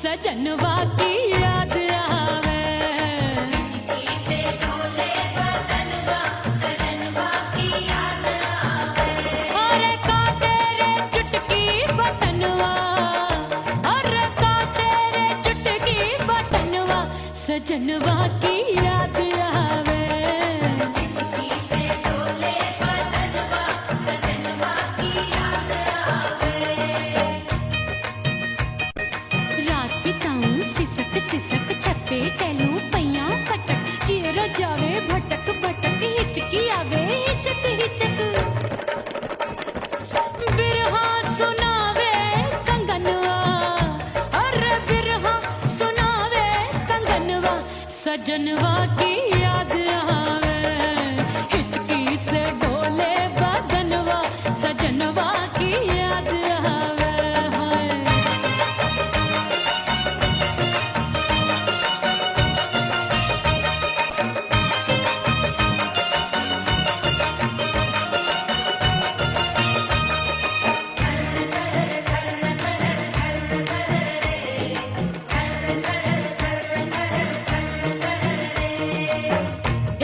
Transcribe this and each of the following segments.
सजनवा की याद आवे, हिचकी से डोले बदनवा, सजनवा की याद आवे। अरे का तेरे चुटकी बटनवा, अरे का तेरे चुटकी बटनवा, सजनवा की याद आवे। हिचकी से डोले बदनवा, सजनवा की याद आवे। रात बिताऊं सिसक सिसक छत पे टहलूं पैया पटक, चेहरा जावे भटक भटक, हिचकी आवे हिचक हिचक। बिरहा सुनावे कंगनवा, अरे बिरहा सुनावे कंगनवा, सजनवा की याद आवे। हिचकी से डोले बदनवा, सजनवा की याद आवे।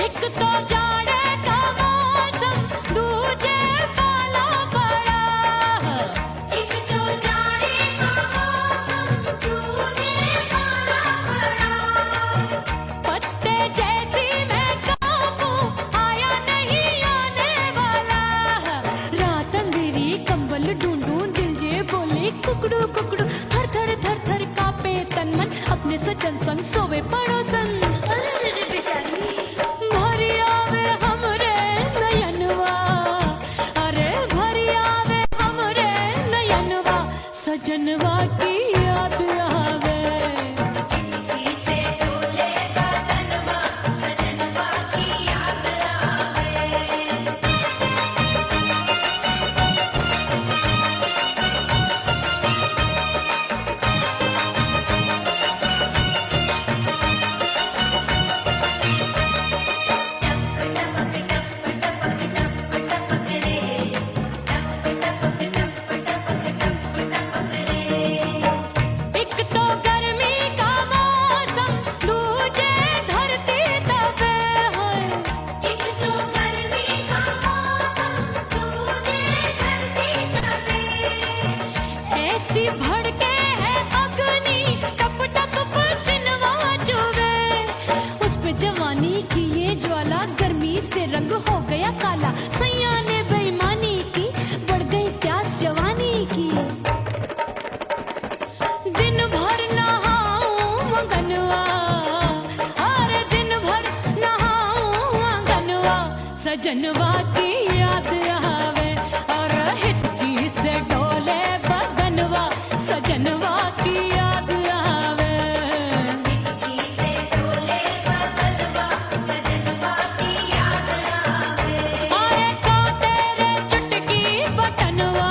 एक तो जाड़े का मौसम, दूजे पाला पड़ा। एक तो जाड़े का मौसम, दूजे पाला पड़ा। पत्ते जैसी मैं कांपूं, आया नहीं आने वाला। रात अंधेरी कंबल ढूंढूं, दिल ये बोले कुकड़ू कुकड़ू, थर थर थर थर कांपे तन मन, अपने सजन संग सोवे पड़ोसन। भरी आवे हमरे नयनवा, अरे भरी आवे हमरे नयनवा, सजनवा की याद आवे। हिचकी से डोले बदनवा, सजनवा की याद आवे। एक तो गर्मी का मौसम, दूजे धरती तपे होए। एक तो गर्मी का मौसम, दूजे धरती तपे। ऐसी भड़के है अग्नि, टप टप पसीनवा चुभे। उस पे जवानी की ये ज्वाला, गर्मी से रंग हो गया काला। सैया ने बेईमानी की, बढ़ गई प्यास जवानी की। दिन भर नहाऊं आंगनवा, अरे दिन भर नहाऊं आंगनवा, सजनवा की याद आवे। और हिचकी से डोले बदनवा, सजनवा की याद आवे। हिचकी से डोले बदनवा, सजनवा की याद आवे। अरे का तेरे चुटकी बटनवा,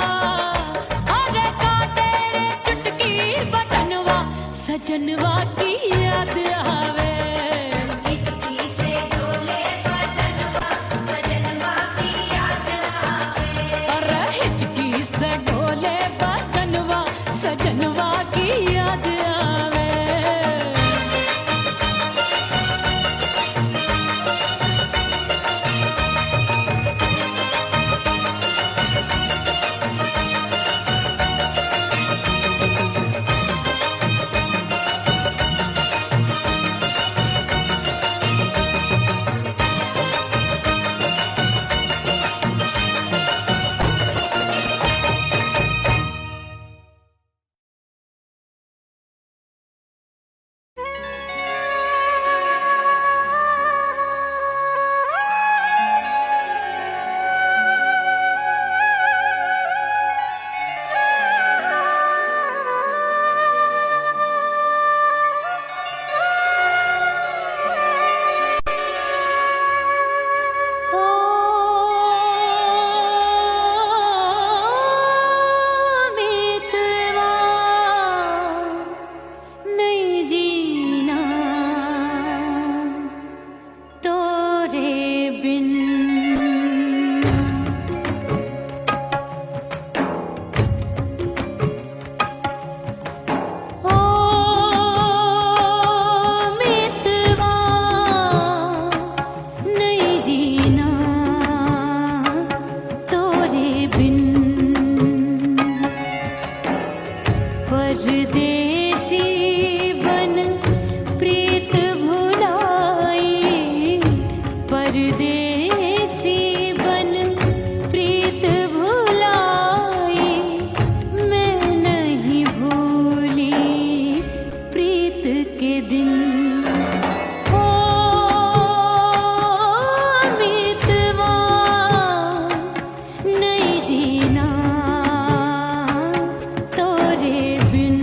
अरे का तेरे चुटकी बटनवा, सजनवा की याद आवे। हिचकी से डोले बदनवा, सजनवा की याद आवे। अरे हिचकी से डोले बदनवा, सजनवा की याद आवे। परदेसी बन प्रीत भुलाई, परदेसी बन प्रीत भुलाई, मैं नहीं भूली प्रीत के दिन। ओ मितवा नहीं जीना तोरे बिन।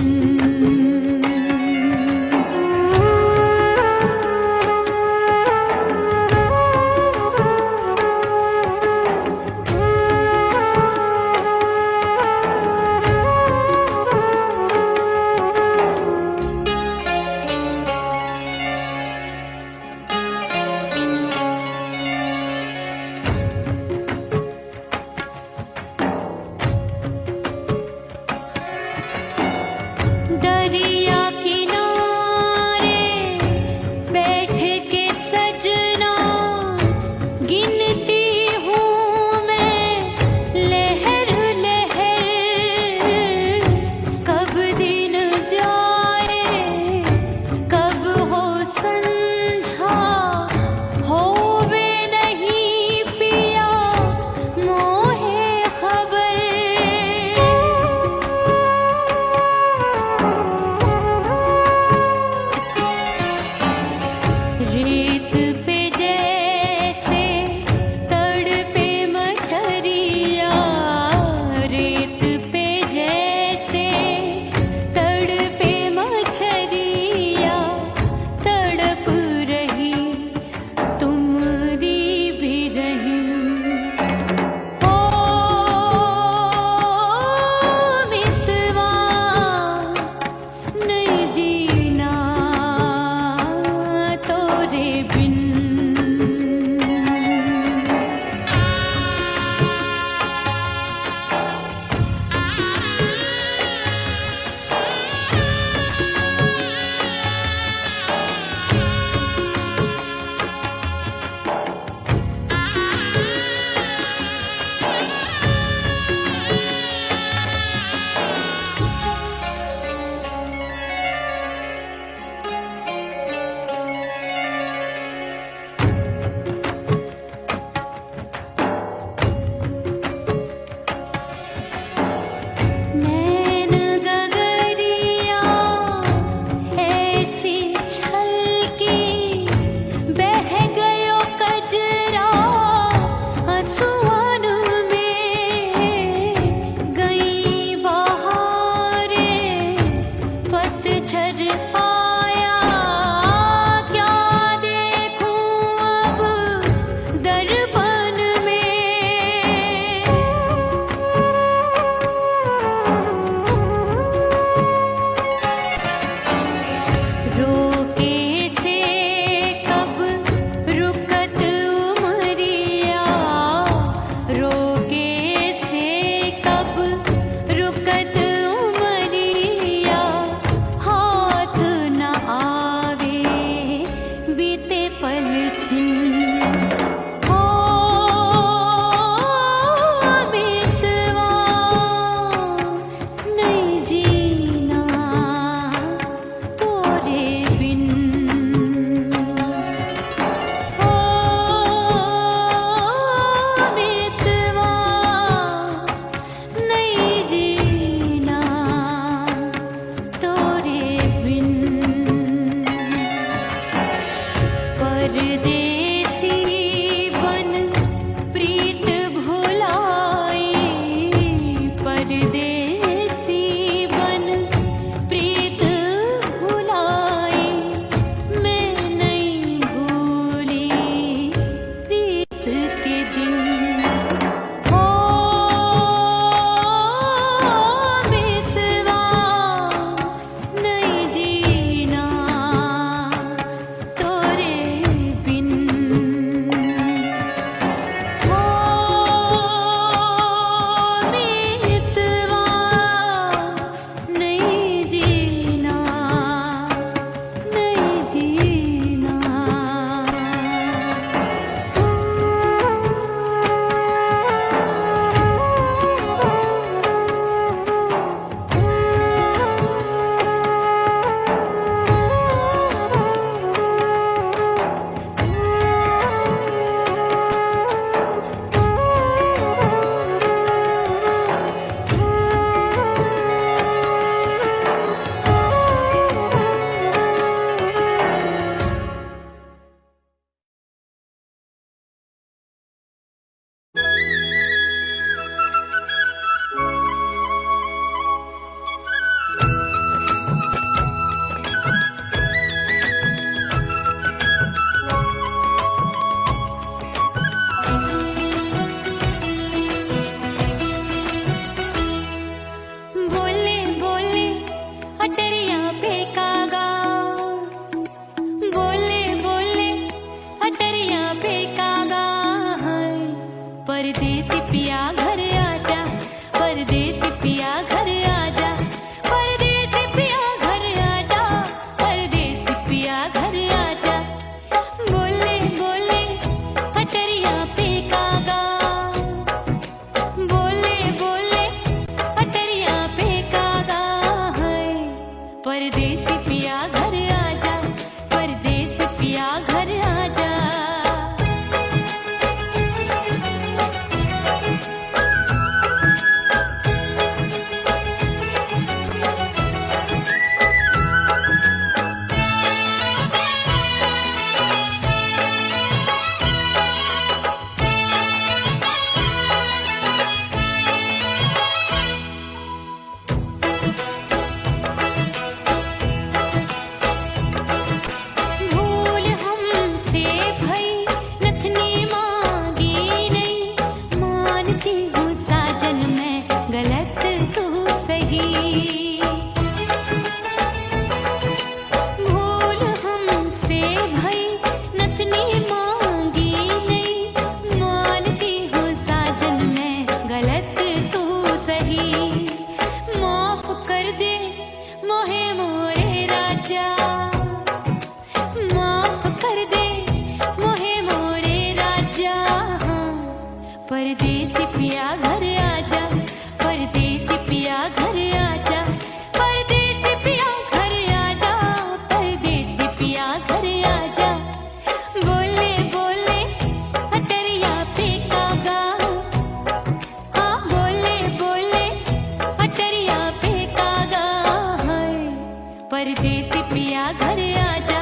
परदेसी पिया घर आजा,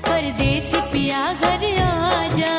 परदेसी पिया घर आजा।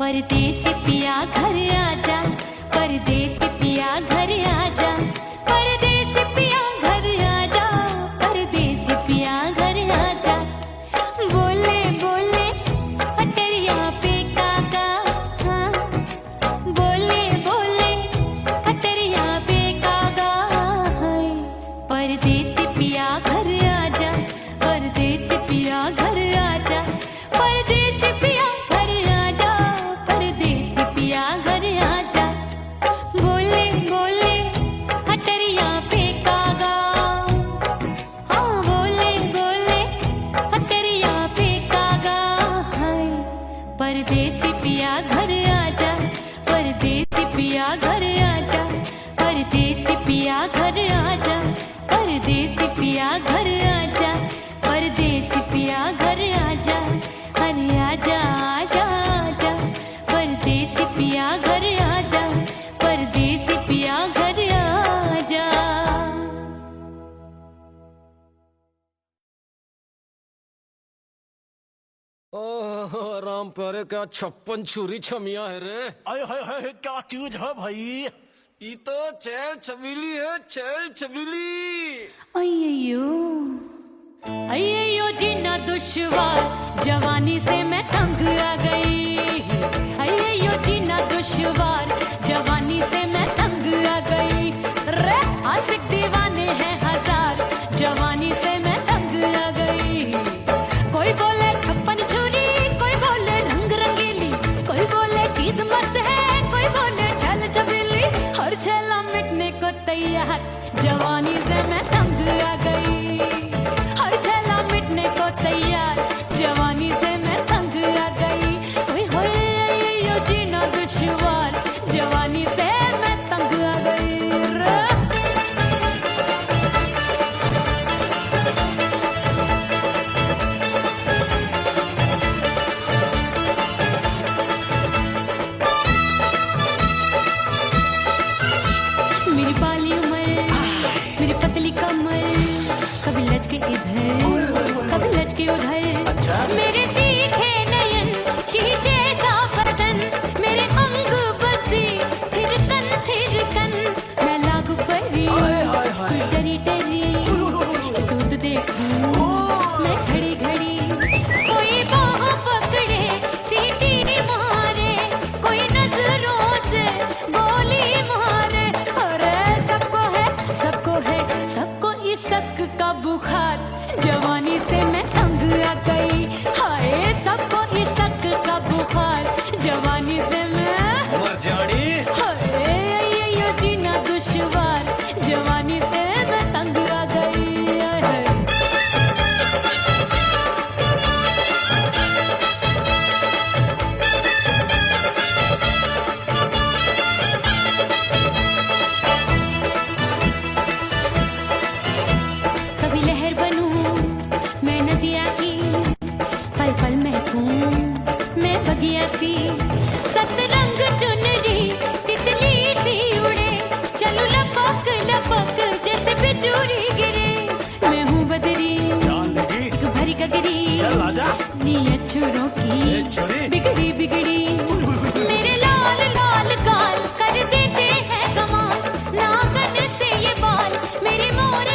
परदेसी पिया घर आजा, परदेसी पिया घर आजा, परदेसी पिया घर आजा, परदेसी पिया घर आजा। बोले बोले अटरिया पे काका, हाँ बोले बोले अटरिया पे काका, परदेसी पिया घर आजा, परदेसी पिया घर आजा, परदेसी पिया परदेसी पिया घर आजा, परदेसी पिया घर आजा, परदेसी पिया घर आजा, परदेसी पिया घर आजा, परदेसी पिया घर आजा, अरे आजा आजा आजा, परदेसी पिया घर आजा, परदेसी पिया घर आजा। ओह राम प्यारे, क्या 56 छुरी छमिया है रे। आय हाय हाय, क्या चीज है भाई? ये तो चैल छबीली है, चैल छबीली। अय्यो अय्यो जीना दुश्वार, जवानी से मैं तंग आ गई। अय्यो जीना दुश्वार, जवानी से मैं तंग आ गई। रे आशिक दीवाने हैं हजार, जवानी से मैं तंग आ गई। कोई बोले 56 छुरी, कोई बोले रंग रंगीली, कोई बोले चीज मस्त है, कोई बोले छल छबीली। हर छला मिटने को तैयार, जवानी से मैं तंग आ गई। हर छला मिटने को तैयार, जवानी से मैं तंग आ गई। ओए होए यो जीना दुश्वार, जवानी से मैं तंग आ गई। मेरी बाली उम्र, मेरी पतली कमर, कभी लचके इधर कभी लचके उधर। मेरे तीखे नयन, शीशे का बदन, मेरे अंग बसी थिरकन थिरकन। मैं लागू परी डरी डरी, दूध देखूं मैं घड़ी घड़ी। कोई बाह पकड़े सीटी मारे, कोई नजरों से गोली मारे। अरे सबको है सबको इस शक का बुखार, जवानी से मैं तंग आ गई। हाय सबको इस शक का बुखार, जवानी से मैं मर जानी। हाय ये जीना दुश्वार, जवानी से मैं तंग आ गई। कभी लहर बनूं मैं नदिया की, पल पल महकूं मैं बगिया सी। सतरंग चुनरी तितली सी उड़े, चलूं लपक लपक जैसे बिजूरी गिरे। मैं हूँ बदरी भरी गगरी, नीयत छुरों की बिगड़ी बिगड़ी। मेरे लाल लाल गाल कर देते हैं कमाल, नागन से ये बाल मेरे मोर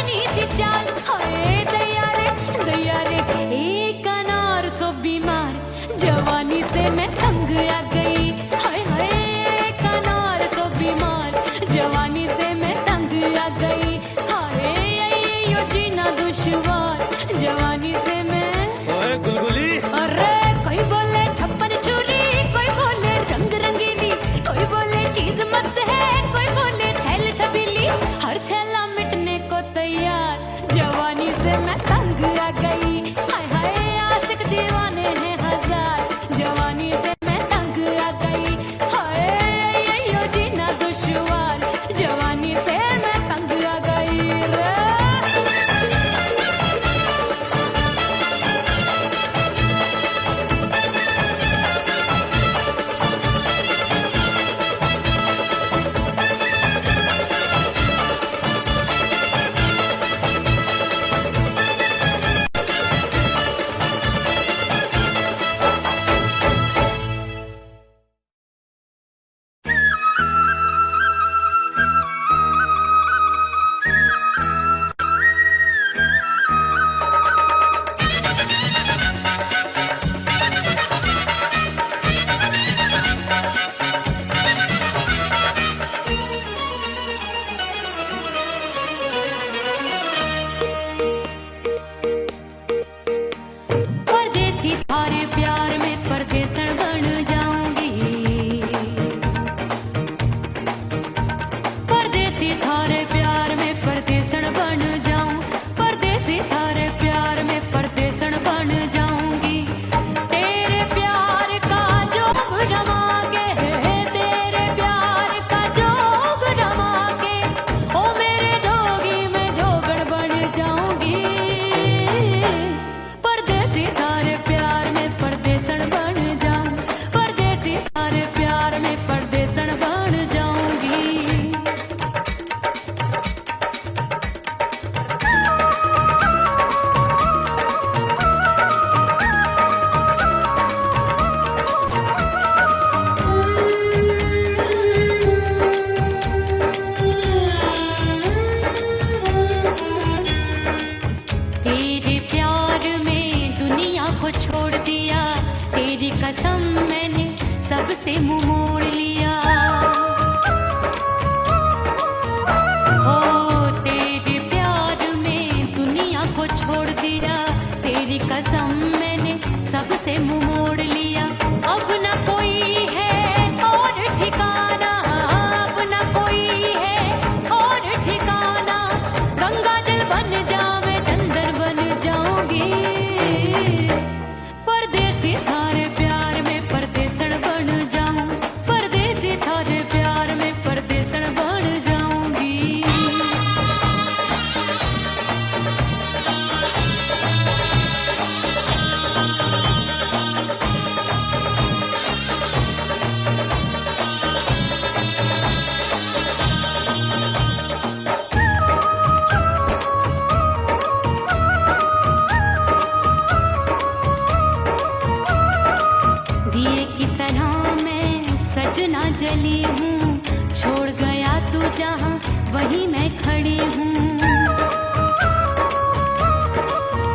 जली हूँ, छोड़ गया तू जहाँ वहीं मैं खड़ी हूँ।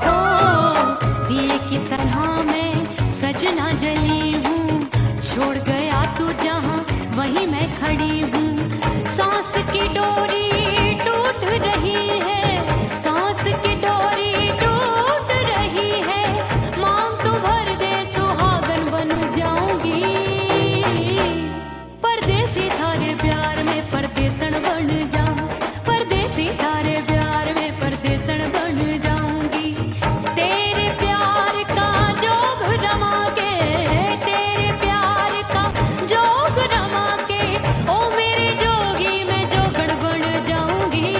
ओ दिए की तरह मैं सजना जली हूँ, छोड़ गया तू जहाँ वहीं मैं खड़ी हूँ। सांस की डोरी टूट रही है, सांस की डोरी टूट रही है, मांग तू भर दे सुहागन बन जाऊंगी। परदेसी थारे प्यार में परदेसन बन जाऊं, परदेसी थारे प्यार में परदेसन बन जाऊंगी। तेरे प्यार का जोग रमा के, तेरे प्यार का जोग रमा के, ओ मेरे जोगी मैं जोगण बन जाऊंगी।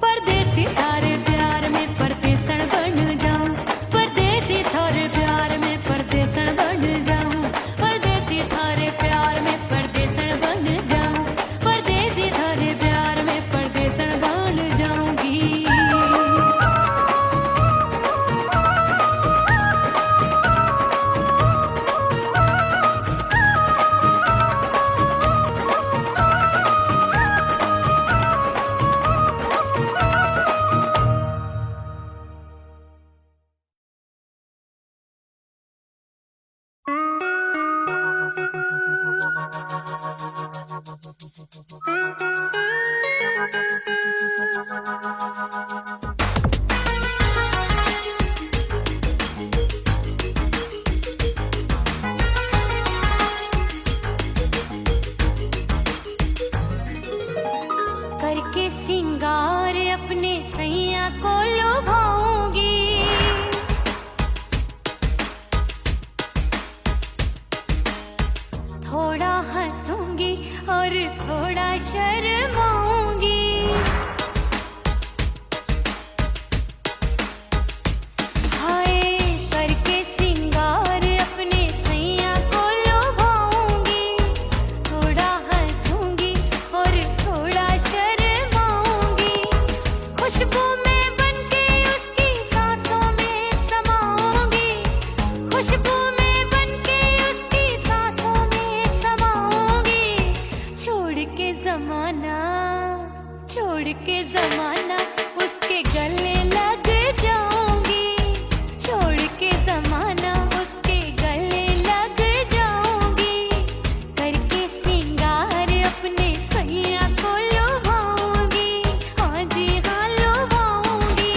परदेसी थारे प्यार में परदेसन बन जाऊं, परदेसी थारे प्यार में परदेसन बन जाऊं, परदेसी थारे प्यार में परदेसन बन जाऊं, परदेसी थारे प्यार में परदेसन बन जाऊंगी। करके सिंगार अपने सैया को लुभाऊंगी, थोड़ा हंसूंगी और थोड़ा शर्माऊंगी। हाय करके सिंगार अपने सैया को लुभाऊंगी, थोड़ा हंसूंगी और थोड़ा शर्माऊंगी। खुशबू में बनके उसकी सांसों में समाऊंगी, खुशबू में बनके उसकी सांसों में समाऊंगी। छोड़ के जमाना, छोड़ के जमाना उसके गले लग जाऊंगी, छोड़ के जमाना उसके गले लग जाऊंगी। करके सिंगार अपने सैया को लुभाऊंगी, हाँ जी हाँ लुभाऊंगी।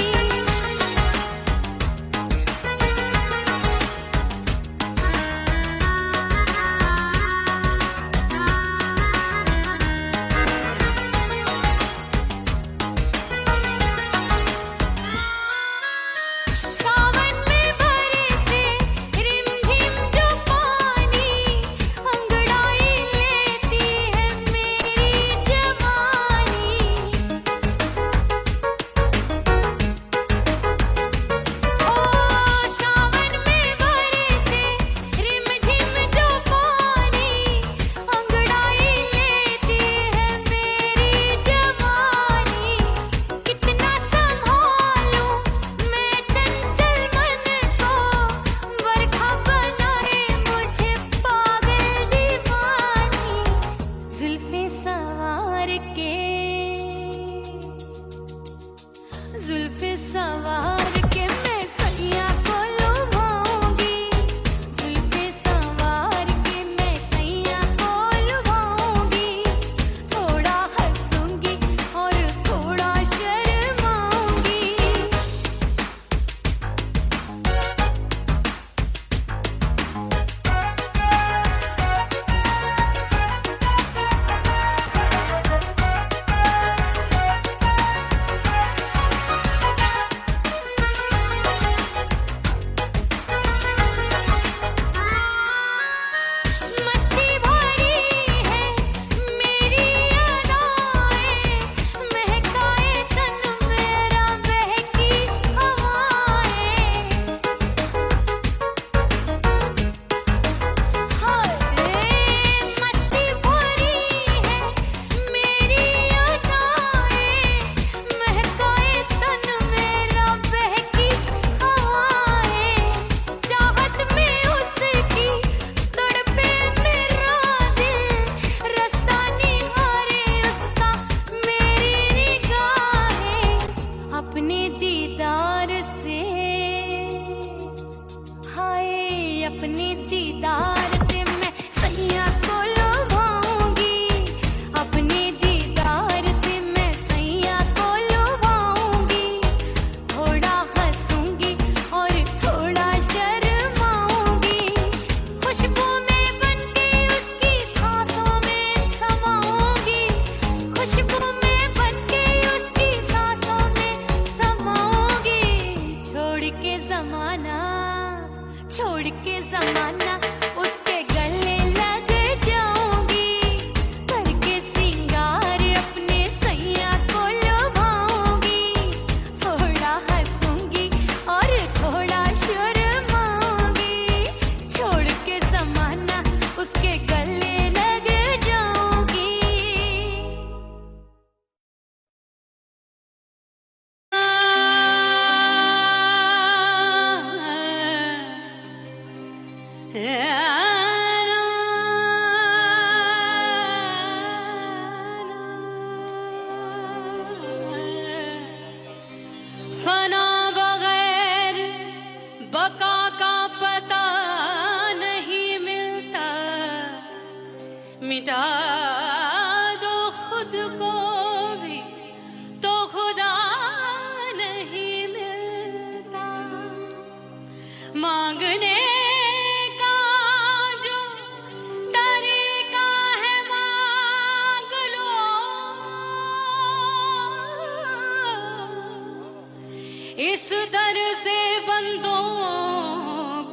इस दर से बंदों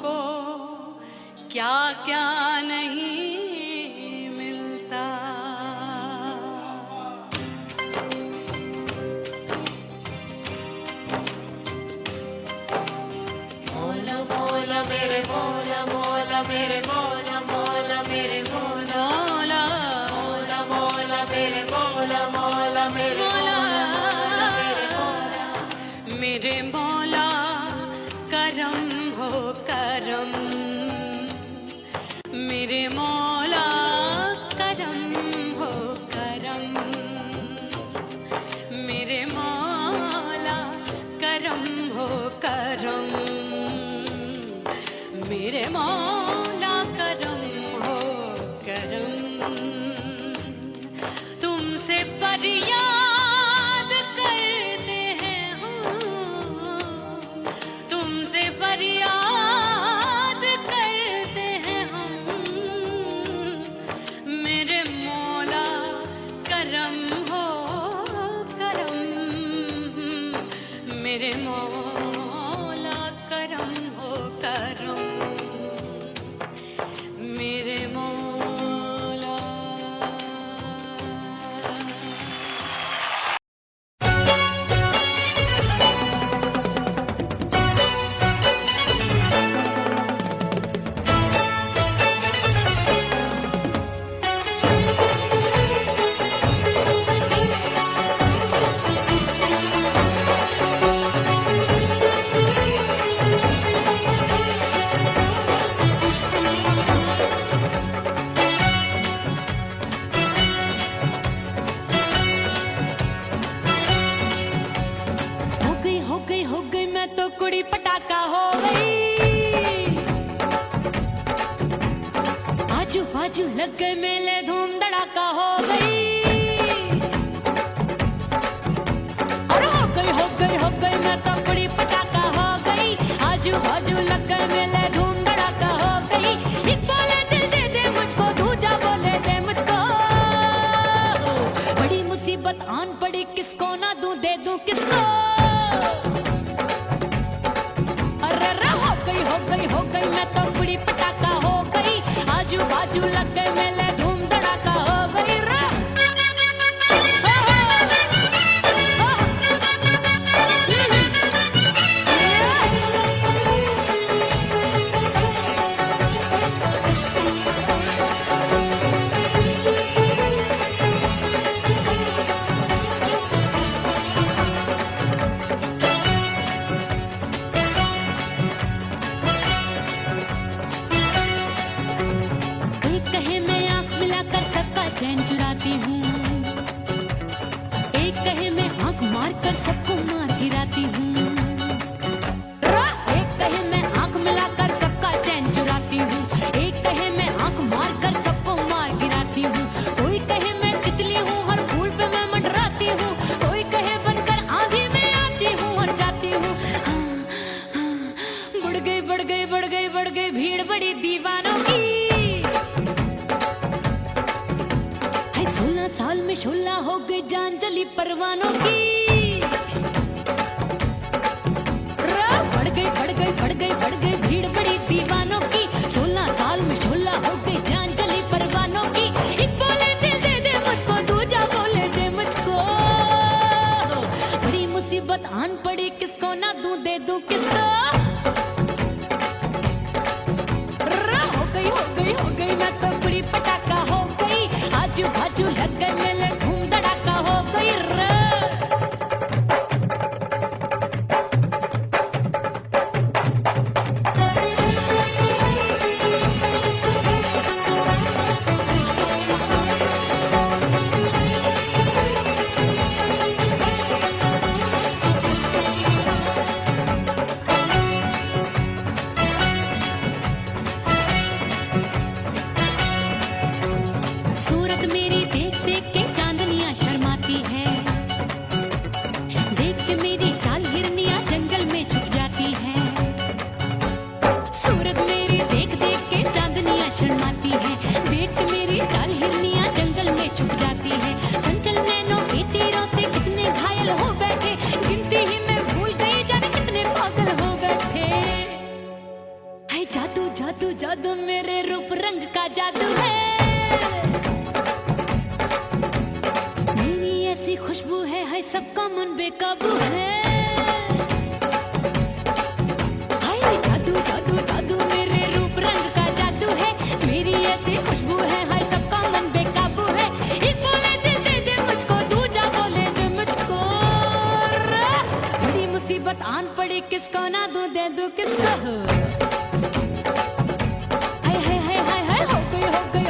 को क्या क्या नहीं मिलता। मौला मौला मेरे मौला मौला मेरे मौला मौला मेरे मौला मौला मौला मेरे मौला मौला मेरे मौला मेरे मौला मेरे मौला करम हो करम मेरे मौला करम हो करम मेरे मौला करम हो करम मेरे मौला करम हो करम। तुमसे फरियाद करते हैं हम, तुमसे फरियाद करते हैं हम मेरे मौला करम हो करम मेरे मौला करम हो करम मेरे मौला। हो गई मैं तो कुड़ी पटाखा हो गई। आजू बाजू लग गए मेले धूम धड़ाका हो गई। अरे हो गई मैं तो कुड़ी पटाखा हो गई। आजू बाजू लग गए मेले धूम धड़ाका हो गई। एक बोले दिल दे दे मुझको, दूजा बोले दे मुझको। बड़ी मुसीबत आन पड़ी, किसको ना दूं दे दूं किसको। हो गई मैं तो कुड़ी पटाखा हो गई। आजू बाजू लग गए मेले धूम धड़ाका हो गई। चैन चुराती हूँ, एक कहे मैं आंख मार कर सबको मार गिराती हूँ। एक कहे मैं आंख मिलाकर सबका चैन चुराती हूँ, एक कहे मैं आंख मार कर सबको मार गिराती हूँ। कोई कहे मैं तितली हूँ, हर फूल पे मैं मंडराती हूँ। कोई कहे बनकर आंधी में आती हूँ और जाती हूँ। बढ़ गई भीड़ बड़ी दीवानों की। 16 साल में शोला हो गई जान जली परवानों की। बढ़ गई भीड़ बड़ी दीवानों की। 16 साल में शोला हो गई जान जली परवानों की। एक बोले दिल दे दे मुझको, दूजा बोले दे मुझको। बड़ी मुसीबत आन पड़ी, किसको ना दूं दे दूं किसको। हो गई मैं तो कुड़ी पटाखा हो गई। आजू बाजू लग गए मेले धूम धड़ाका हो गई। सूरत मेरी देख देख के चांदनियां शर्माती है। देख के मेरी चाल हिरनियां जंगल में छुप जाती है। सूरत मेरी देख देख के चांदनियां शर्माती है। देख के मेरी चाल हिरनियां जंगल में छुप जाती है। चंचल नैनों के तीरों से कितने घायल हो बैठे, गिनती ही मैं भूल गई जाने जादू मेरे रूप रंग का जादू है, मेरी ऐसी खुशबू है सबका मन बेकाबू है। हाय जादू जादू जादू मेरे रूप रंग का जादू है, मेरी ऐसी खुशबू है सबका मन बेकाबू है। एक बोले दिल दे दे मुझको, दूजा बोले दे मुझको, बड़ी मुसीबत आन पड़ी किसको ना दूं दे दूं किसको।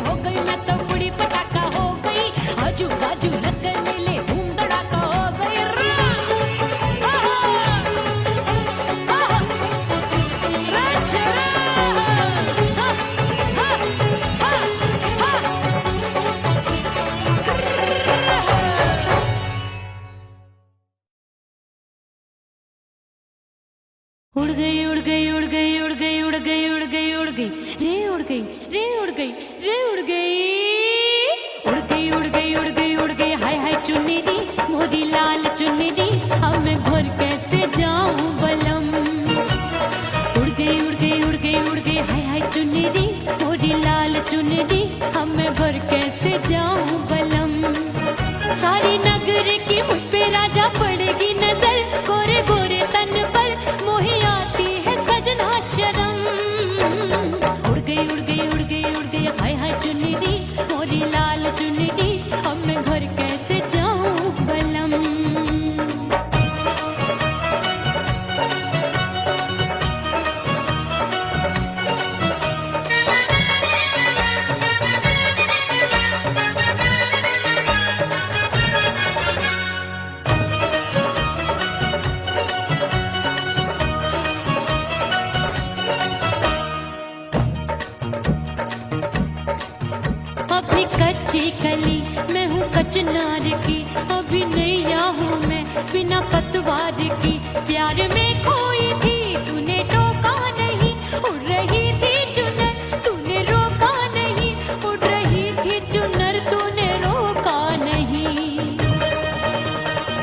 हो गई मैं तो बुढ़ी पटाखा हो गई, आजू बाजू लग गए मेले धूम धड़ाका हो गई। उड़ गई उड़ गई उड़ गई उड़ गई उड़ गई उड़ गई उड़ गई रे उड़ गई रे उड़ गई रे उड़ गई उड़ गई उड़ गई उड़ गई उड़ गई। हाय हाय चुन्नी दी मोदी लाल चुन्नी दी, अब मैं घर कैसे जाऊं बलम। उड़ गई उड़ गई उड़ गई उड़ गई हाय हाय चुन्नी दी मोदी लाल चुन्नी दी, अब मैं घर कैसे जाऊं बलम। सारी नगर की मुझ पे राजा पड़ेगी नजर, गोरे गोरे तन पर मोही आती है सजना शर्म। उड़ गई उड़ गई उड़ गई उड़ गई हाय हाय चुन्नी दी मोरी लाल चुन्नी दी, अब मैं घर कैसे जाऊं बलम। अभी कच्ची कली मैं हूँ कचनार की, अभी नैया हूँ मैं बिना पतवार की। प्यार में खोई थी तूने टोका नहीं, उड़ रही थी चुनर तूने रोका नहीं, उड़ रही थी चुनर तूने रोका नहीं।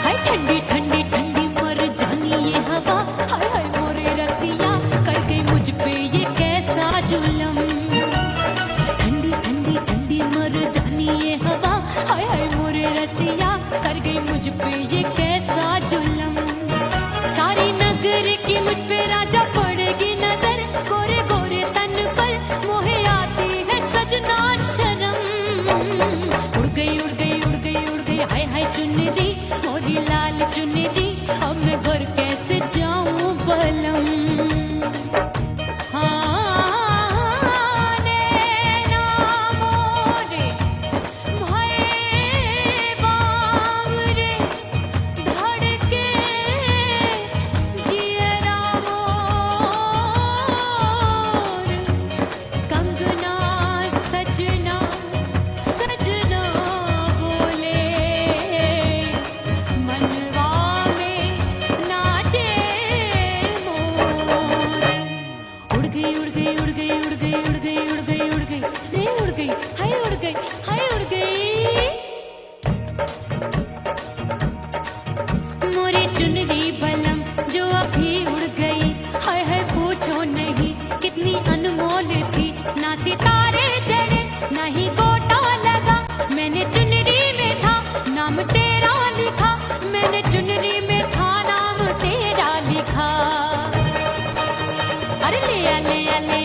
हाय ठंडी ठंडी ठंडी मर जानी ये हवा, हाय हाय मोरे रसिया कर गई मुझ पे ये कैसा जुलम। ठंडी ठंडी ठंडी मर जानी ये हवा, हाय हाय मोरे रसिया कर गई मुझ पे ये कैसा जुलम। सारी नगर की मुझ पे राजा पड़ेगी नजर, गोरे गोरे तन पर मोहे आती है सजना शर्म। उड़ गई उड़ गई उड़ गई उड़ गई हाय हाय चुन्नी दी मोरी लाल चुन्नी दी, अब मैं घर कैसे जाऊं बलम। चुनरी बलम जो अभी उड़ गई, हाय हाय पूछो नहीं कितनी अनमोल थी। ना सितारे जड़े ना ही गोटा लगा, मैंने चुनरी में था नाम तेरा लिखा, मैंने चुनरी में था नाम तेरा लिखा। अरे ले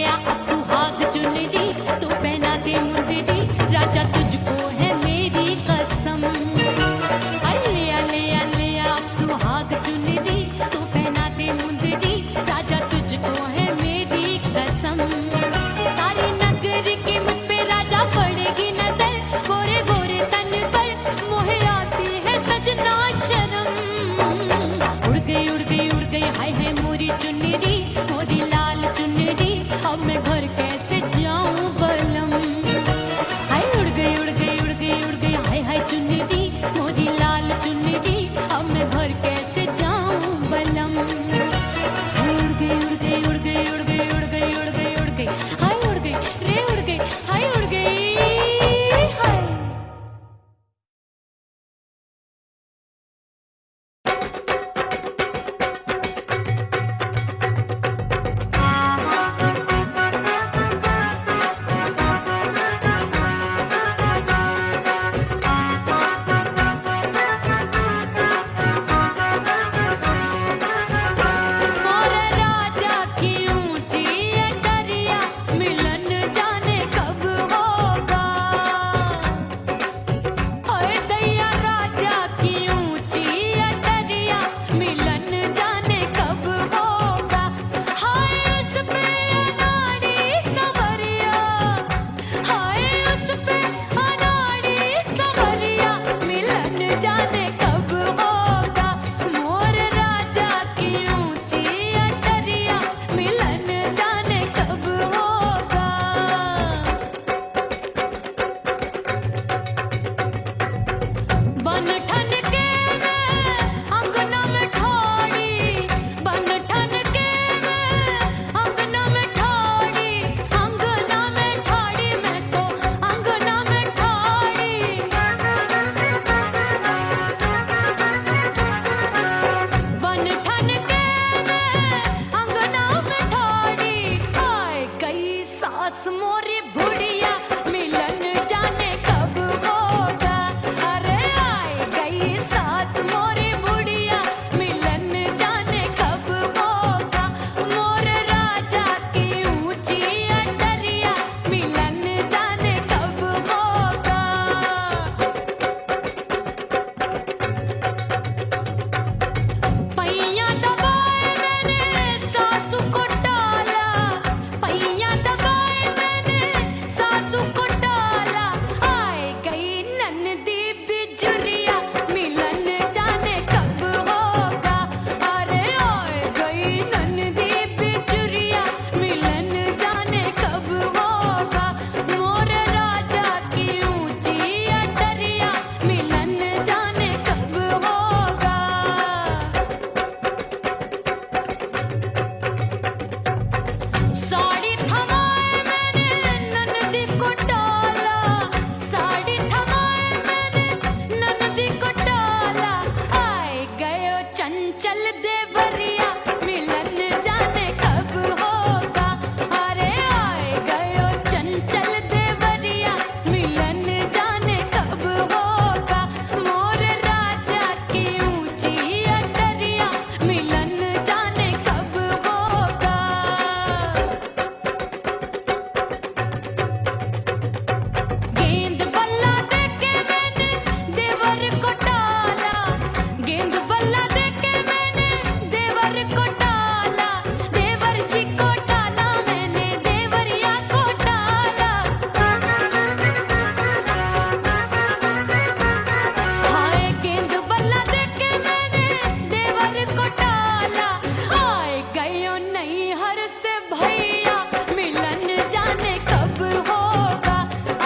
आ अब सुहाग चुनरी तू पहना दे मुंदरी, राजा तुझको है मेरी कसम। अरे ले आ अब सुहाग चुनरी चंचल देवरिया मिलन जाने कब होगा। अरे आए गयो चंचल देवरिया मिलन जाने कब होगा। मोर राजा की ऊंची अटरिया मिलन जाने कब होगा। गेंद बल्ला देके मैंने देवर को टाला। गेंद बल्ला देके मैंने देवर को टाला। देवर जी को टाला मैंने देवरिया को टाला। हाय गेंद बल्ला देके मैंने देवर को टाला। आए गयो नैहर से भैया मिलन जाने कब होगा।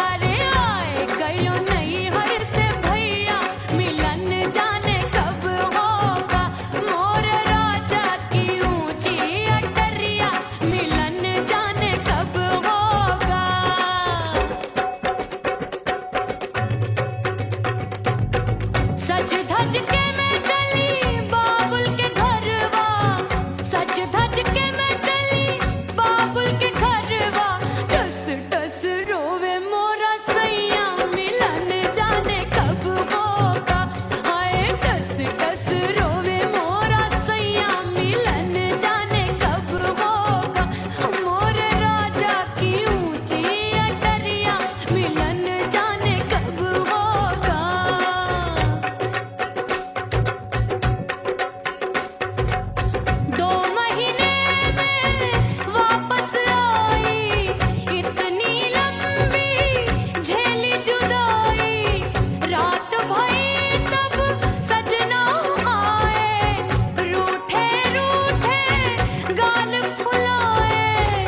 अरे आए गयो नैहर से भैया मिलन जाने कब होगा। मोर राजा की ऊंची अटरिया मिलन जाने कब होगा। सज धज के मैं चली बाबुल के घरवा। सज धज के मैं चली बाबुल के घरवा। टस टस रोवे मोरा सैया मिलन जाने कब होगा। हाय टस टस रोवे मोरा सैया मिलन जाने कब होगा। मोर राजा की ऊंची अटरिया मिलन जाने कब होगा। 2 महीने में वापस आई इतनी लंबी झेली जुदाई। रात भई तब सजना आए रूठे रूठे गाल फुलाए।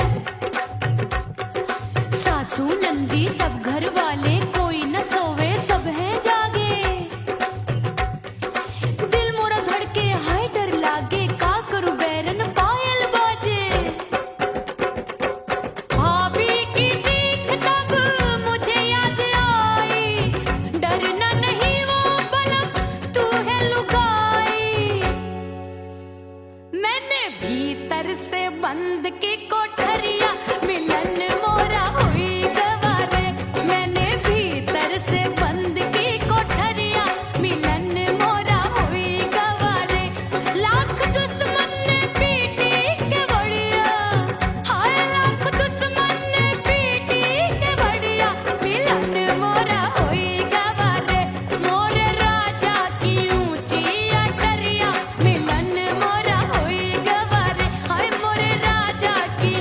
सासू नंदी सब घर वाले कोई न सोवे सब हैं जागे। दिल मोरा धड़के हाय डर लागे का करूं बैरन पायल बाजे। भाभी की सीख तब मुझे याद आई। डरना नहीं वो बलम तू है लुगाई। मैंने भीतर से बंद की कोठरिया मिलन मोरा हुई गवारे। मैंने भीतर से बंद की कोठरिया मिलन मोरा हुई गवारे। लाख दुश्मन ने पीटी के बढ़िया। हाय लाख दुश्मन ने पीटी के बढ़िया मिलन मोरा हुई गवारे। मोर राजा की ऊंची अटरिया मिलन मोरा हुई गवारे। हाय मोर राजा की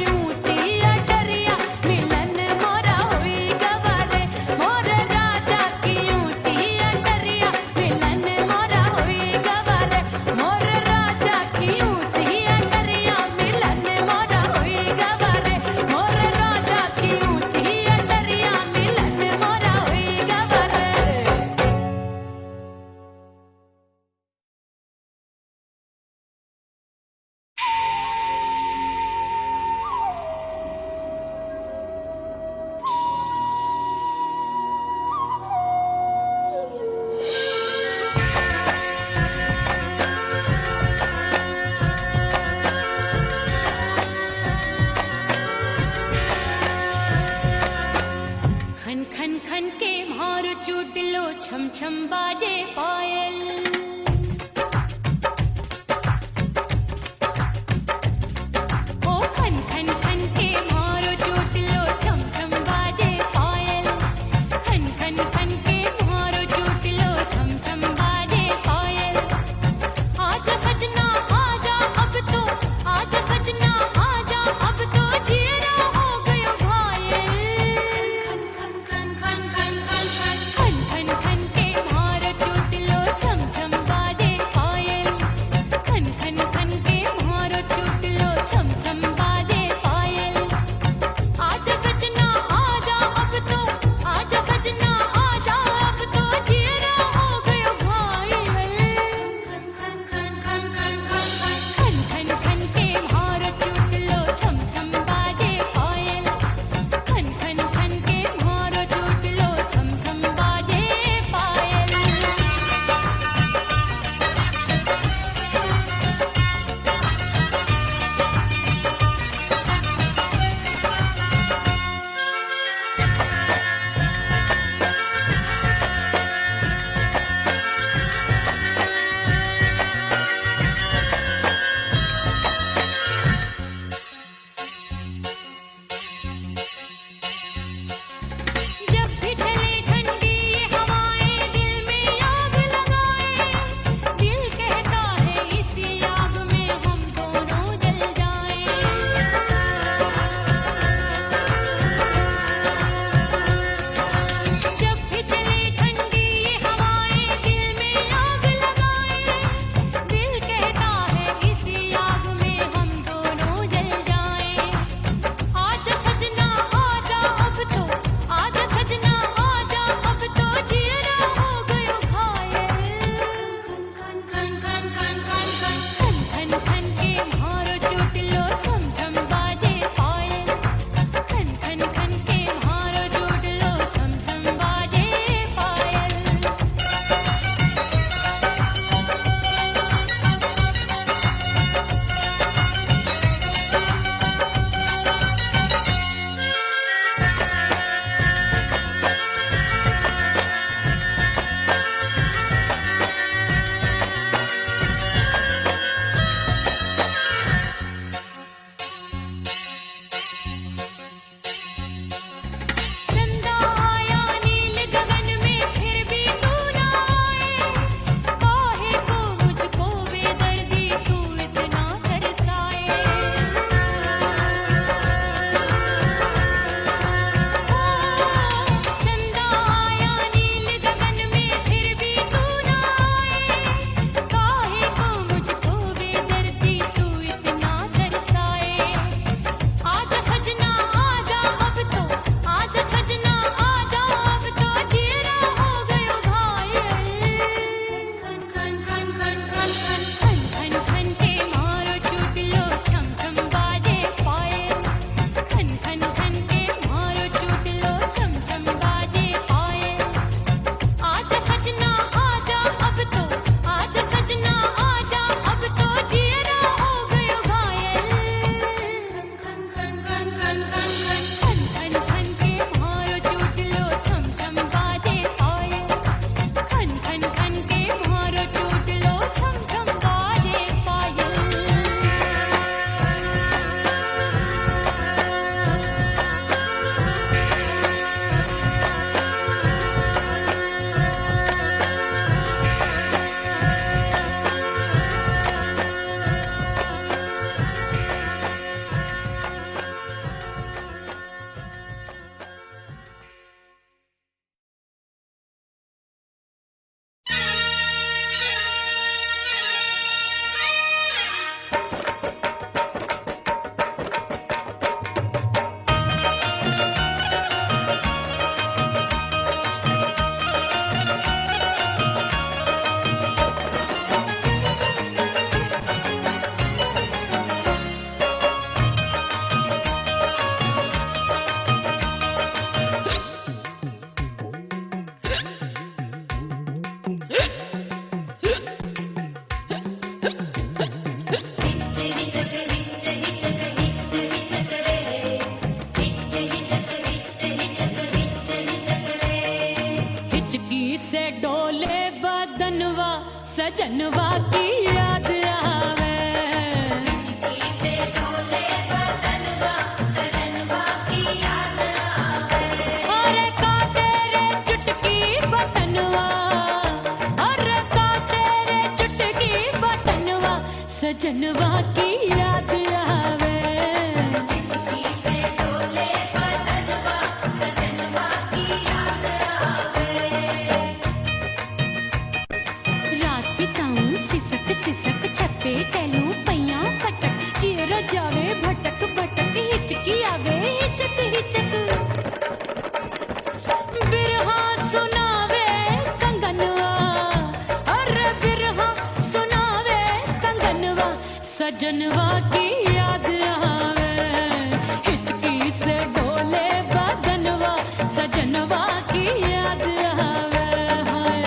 सजनवा की याद आवे। हिचकी से डोले बदनवा सजनवा की याद आवे। अरे का तेरे चुटकी बटनवा, अरे का तेरे चुटकी बटनवा सजनवा की याद आवे। हिचकी से डोले बदनवा सजनवा की याद आवे। रात बिताऊं सिसक सिसक छत पे टहलूं पैया पटक चेहरा जावे भटक भटक हिचकी आवे हिचक हिचक। बिरहा सुनावे कंगनवा, अरे बिरहा सुनावे कंगनवा सजनवा की याद आवे। हिचकी से डोले बदनवा सजनवा की याद आवे। हाय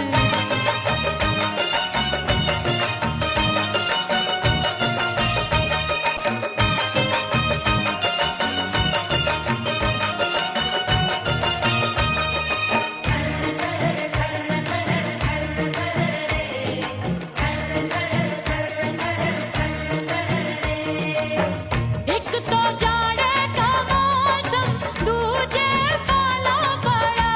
एक तो जाड़े का मौसम दूजे पाला पड़ा।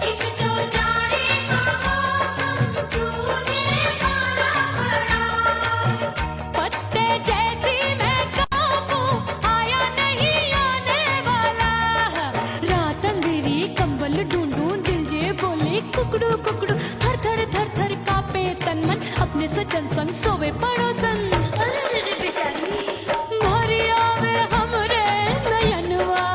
एक तो जाड़े का मौसम दूजे पाला पड़ा। पत्ते जैसी मैं कांपूं आया नहीं आने वाला। रात अंधेरी कंबल ढूंढूं दिल ये बोले कुकड़ू कुकड़ू थर थर थर थर कांपे तन मन अपने सजन संग सोवे पड़ोसन। भरी आवे हमरे नयनवा,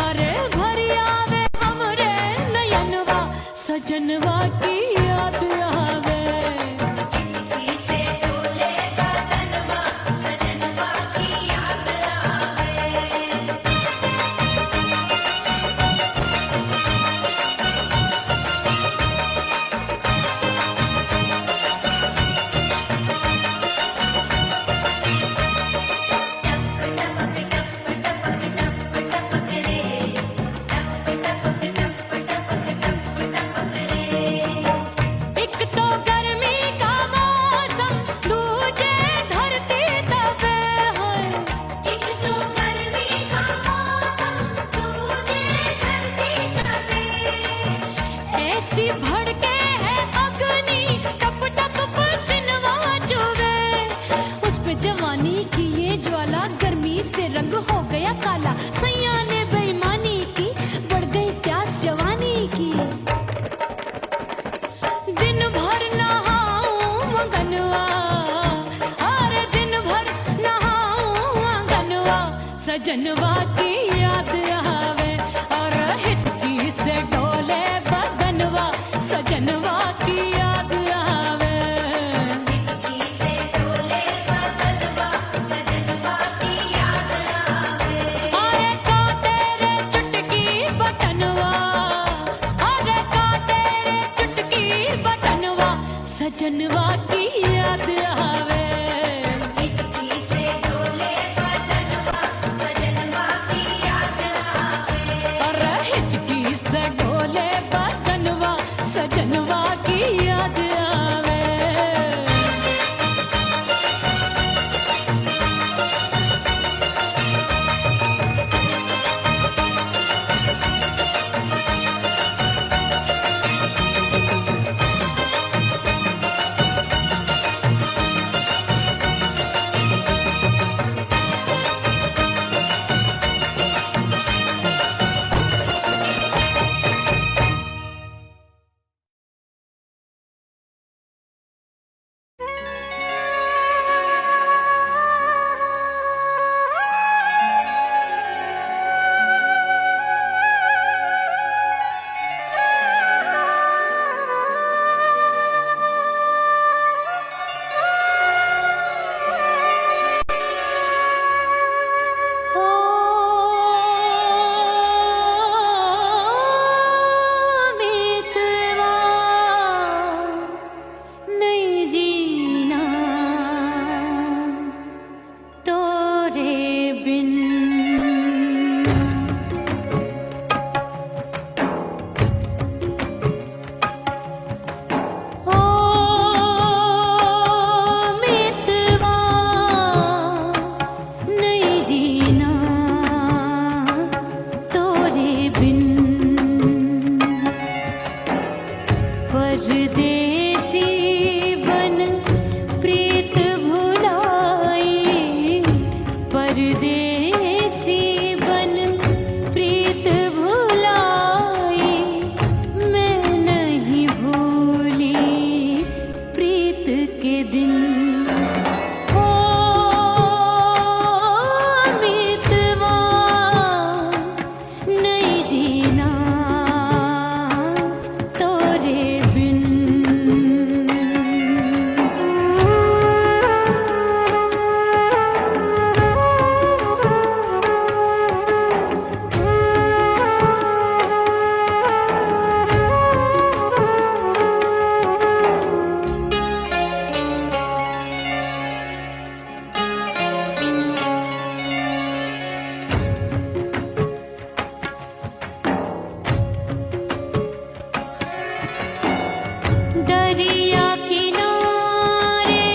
अरे भरी आवे हमरे नयनवा सजनवा की याद आवे। हिचकी से डोले बदनवा सजनवा की याद आवे। एक तो गर्मी का मौसम दूजे धरती तपे है। एक तो गर्मी का मौसम दूजे धरती तपे। ऐसी भड़के है अग्नि टप टप पसीनवा चुभे। उस पे जवानी की ये ज्वाला गर्मी से रंग हो गया काला। सैया ने बेईमानी की बढ़ गई प्यास जवानी की। दिन भर नहाऊं आंगनवा, अरे दिन भर नहाऊं आंगनवा सजनवा की याद आवे। और हिचकी से डोले बदनवा सजनवा की याद आवे। हिचकी से डोले बदनवा सजनवा की याद आवे। अरे का तेरे चुटकी बटनवा, अरे का तेरे चुटकी बटनवा सजनवा की याद आवे। हिचकी से डोले बदनवा सजनवा की याद आवे। अरे हिचकी से डोले बदनवा सजनवा की याद आवे। के दिन हो मितवा नहीं जीना तोरे बिन। दरिया किनारे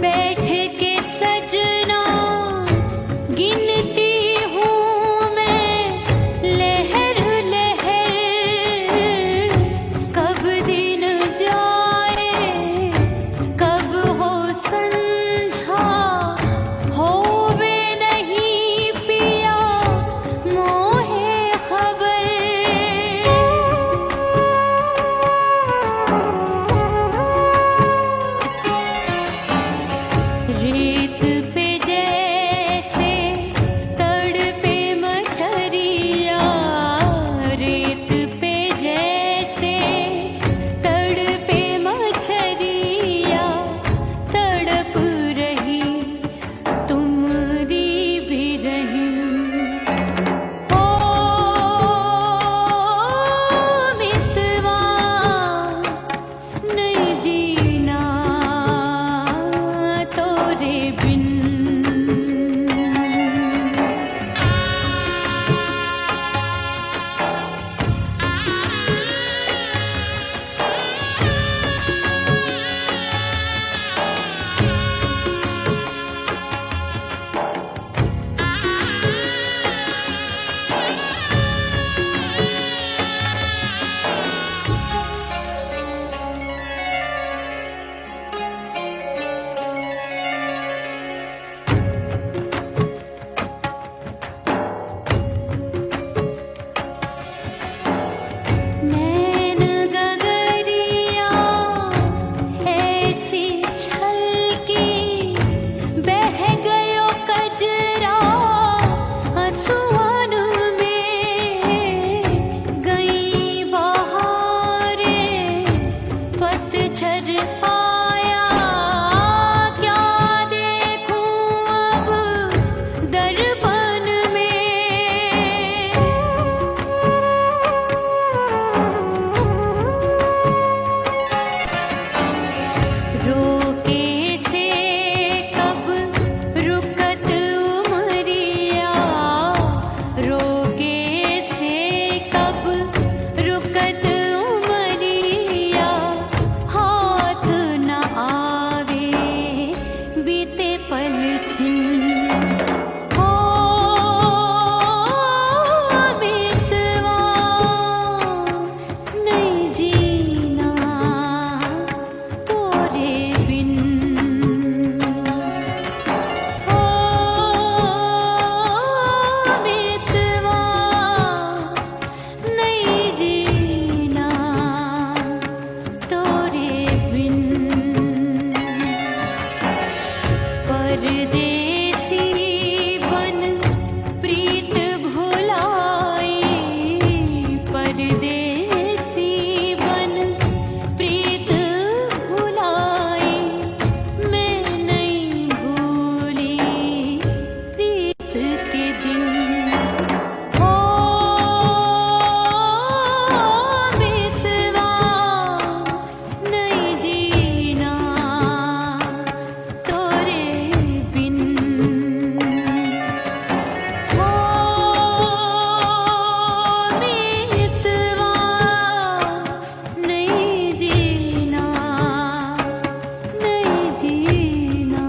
बैठ के सजना गिनती हूँ मैं लहर लहर, कब दिन जाए कब हो संझा होवे नहीं पिया मोहे खबर। रेत पे जैसे तड़पे मछरिया, रेत पे जैसे तड़पे मछरिया, तड़प रही तुमरी भी रही हो मितवा नहीं जीना तोरे बिन। नैन गगरिया ऐसी छलकी, बह गयो कजरा आंसुअन में। गई बहारे पतझर आया, क्या देखूं अब दर्पण में। रोके से कब रुकत उमरिया, रोके से कब रुकत उमरिया। हाथ न आवे बीते पल छिन हो मितवा नहीं जीना तोरे बिन हो मितवा नहीं जीना तोरे बिन। परदेसी बन प्रीत भुलाई, परदेसी बन प्रीत भुलाई। मैं नहीं भूली प्रीत के दिन हो मितवा नहीं जीना तोरे बिन हो मितवा नहीं जीना नहीं जीना।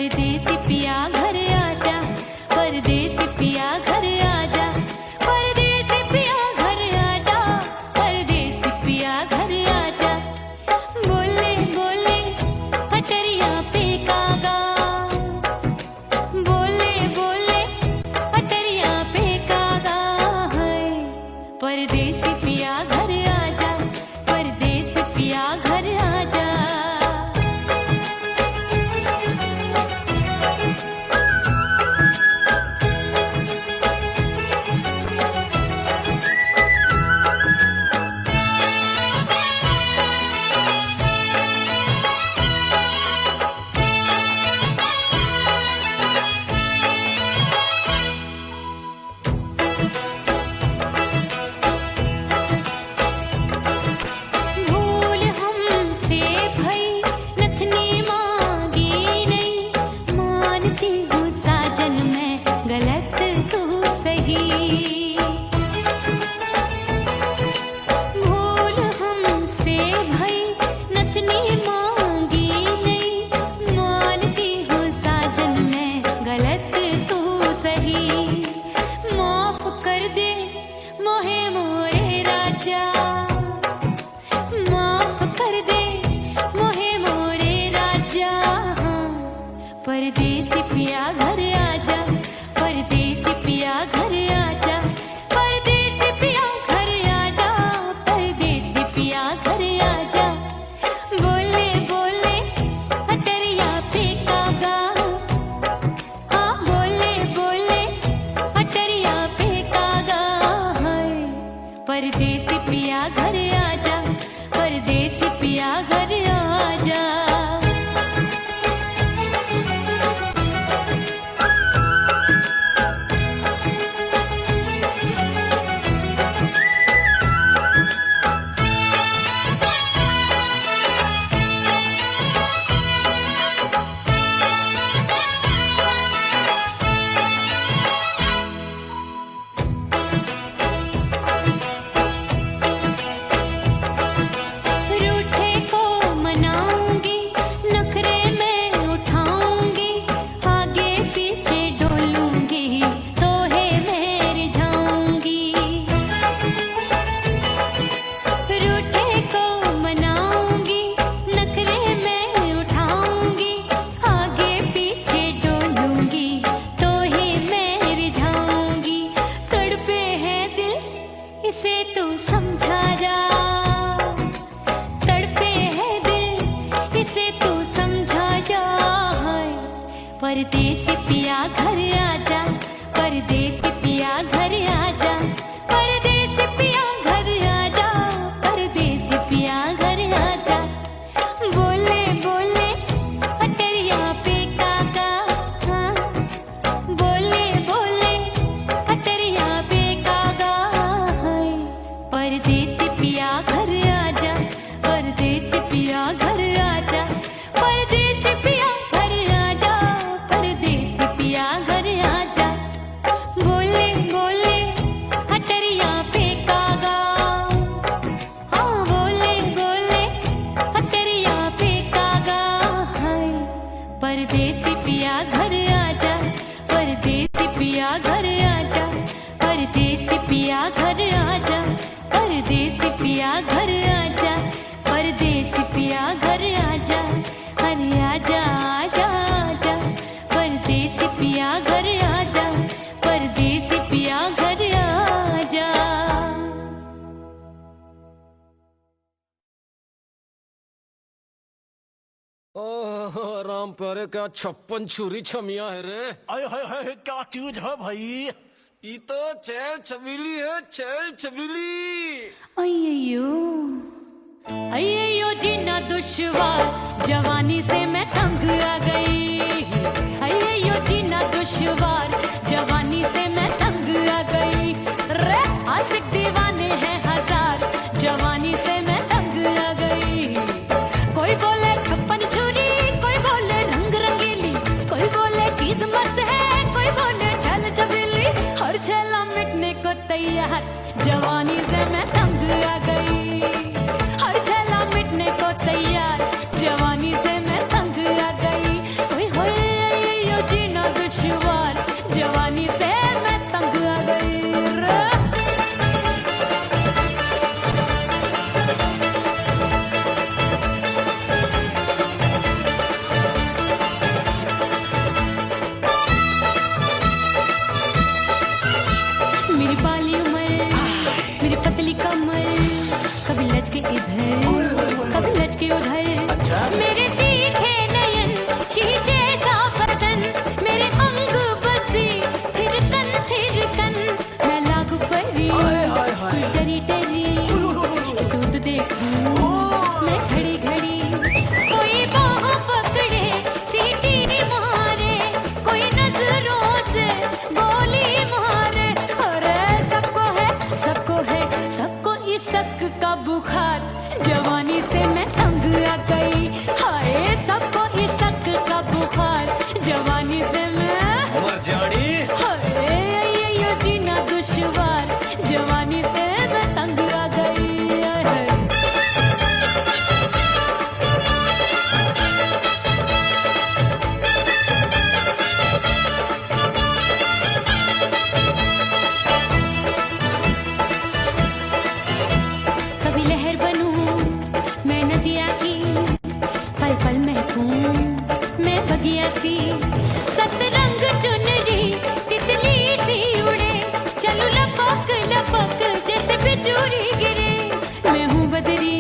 परदेसी पिया घर आजा, परदेसी पिया घर आजा, परदेसी पिया घर आजा, परदेसी पिया घर आजा। बोले बोले अटरिया पे कागा, बोले बोले अटरिया पे कागा है। परदेसी पिया घर आजा, परदेसी पिया घर आजा। भूल हमसे भई नथनी मांगी नहीं, मानती हूँ साजन मैं गलत तू सही। भूल हमसे भई नथनी मांगी नहीं, मानती हूँ साजन मैं गलत तू सही। माफ कर दे मोहे मोरे राजा, माफ कर दे मोहे मोरे राजा। परदेसी पिया घर आजा, परदेसी पिया घर आजा, परदेसी पिया घर आजा, परदेसी पिया घर आजा। बोले बोले अटरिया पे कागा, हाँ बोले बोले अटरिया पे कागा है। परदेसी पिया घर आजा, परदेसी पिया घर आजा। रूठे को मनाऊंगी, नखरे में उठाऊंगी, आगे पीछे डोलूंगी, तोहे में रिझाऊंगी। रूठे को मनाऊंगी, नखरे में उठाऊंगी, आगे पीछे डोलूंगी, तोहे में रिझाऊंगी। तड़पे है दिल इसे तू समझा जा, तड़पे है दिल इसे तू समझा जा। परदेसी पिया घर आजा, परदेसी पिया घर आजा, परदेसी पिया घर आजा, परदेसी पिया घर आजा। बोले बोले अटरिया पे कागा, हाँ बोले बोले अटरिया पे कागा है। परदेसी पिया घर आजा, परदेसी पिया घर आजा, परदेसी पिया घर आजा, परदेसी पिया घर आजा। बोले बोले अटरिया पे कागा, हाँ बोले बोले अटरिया पे कागा है। परदेसी पिया घर आजा, परदेसी पिया घर आजा, परदेसी पिया घर आजा, परदेसी पिया घर आजा, परदेसी पिया घर आजा। अरे आजा आजा आजा, परदेसी पिया घर आजा, परदेसी पिया घर आजा। ओह राम प्यारे क्या 56 छुरी छमिया है रे। आय हाय हाय क्या चीज है भाई। ये तो चैल छबीली है, चैल छबीली। अय्यो अय्यो जीना दुश्वार, जवानी से मैं तंग आ गई। अय्यो जीना दुश्वार, जवानी से मैं तंग आ गई। रे आशिक दीवाने हैं हजार, जवानी से मैं तंग आ गई। कोई बोले 56 छुरी, कोई बोले रंग रंगीली, कोई बोले चीज मस्त है, कोई बोले छल छबीली। हर छला मिटने को तैयार, जवानी से मैं तंग आ गई। हर छला मिटने को तैयार, जवानी से मैं तंग लचके इधर कभी लचके उधर मेरे तीखे नयन शीशे का बदन मेरे अंग बसे थिरकन मैं लागू परी डरी डरी दूध देखूं मैं घड़ी घड़ी कोई बाह पकड़े सीटी मारे कोई नजरों से गोली मारे अरे सबको इस शक का बुखार जवानी से मैं तंग आ गई हाय सबको इस शक का बुखार जवानी से मैं मर जानी हाय ये जीना दुश्वार जवानी से मैं तंग आ गई हाय। कभी लहर बनूं मैं नदिया की पल पल महकूं मैं बगिया सी सतरंग चुनरी तितली सी उड़े चलूं लपक जैसे बिजूरी गिरे मैं हूँ बदरी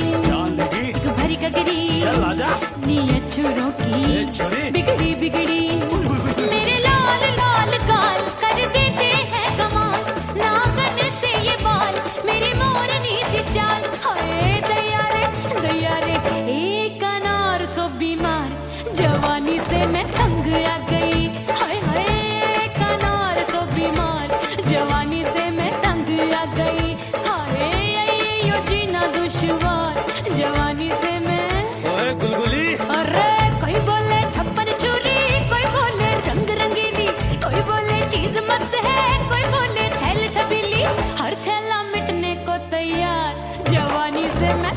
भरी गगरी चल आजा नी अछूरों की छुरी बिगड़ी मेरे लाल लाल गाल कर देते हैं कमाल नागन से ये बाल मेरी मोरनी सी चाल हाय दैया रे एक अनार सो बीमार जवानी से मैं तंग आ गई हाय हाय एक अनार सो बीमार जवानी से मैं तंग आ गई हाय यो जीना दुश्वार जवानी से मैं ओए गुलगुली अरे कोई बोले छप्पन छुरी कोई बोले रंग रंगीली कोई बोले चीज मस्त है कोई बोले छैल छबीली हर छैला मिटने को तैयार जवानी से मैं